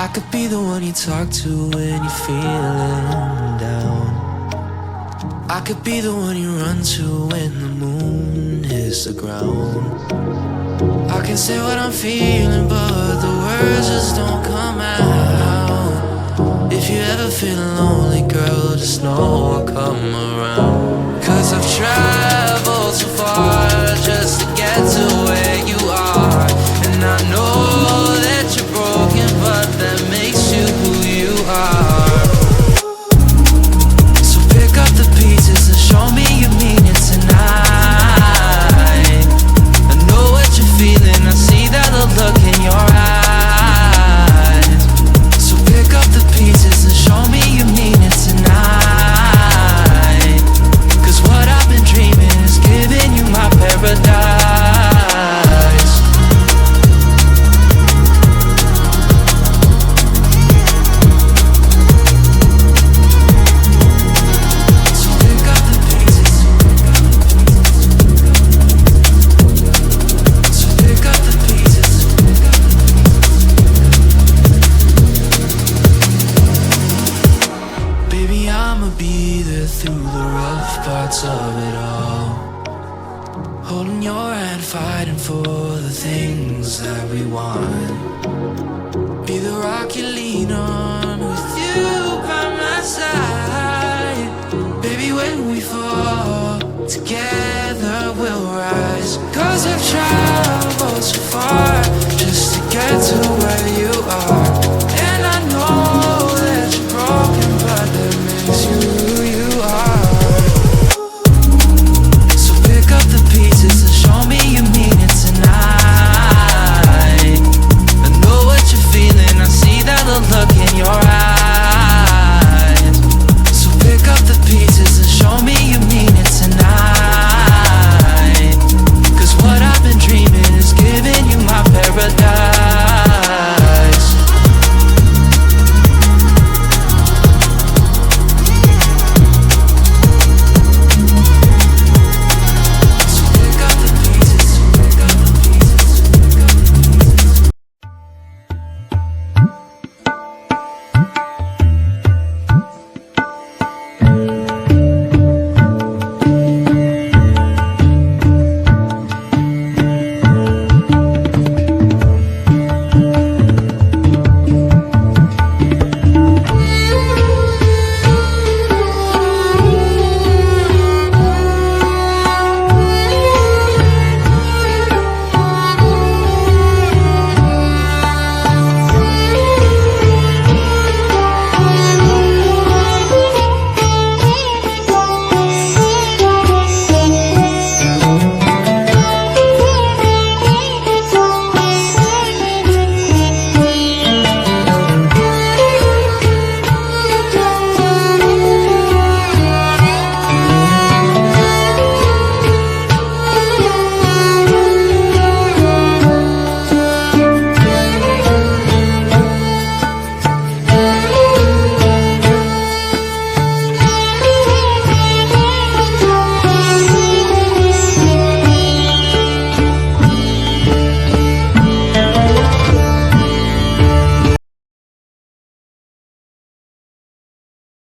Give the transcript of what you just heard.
I could be the one you talk to when you're feeling down. I could be the one you run to when the moon hits the ground. I can say what I'm feeling, but the words just don't come out. If you ever feel lonely, girl, just know I'll come around. 'Cause I've traveled so far just to get to where you are. And I know that you're broken, but that makes you who you are. So pick up the pieces and show me you mean it tonight. I know what you're feeling, I see that look in your eyes. So pick up the pieces and show me you mean it tonight. 'Cause what I've been dreaming is giving you my paradise. So pick up the pieces. So pick up the pieces. Baby, I'ma be there through the rough parts of it all. Holding your hand, fighting for the things that we want. Be the rock you lean on with you by my side. Baby, when we fall together, we'll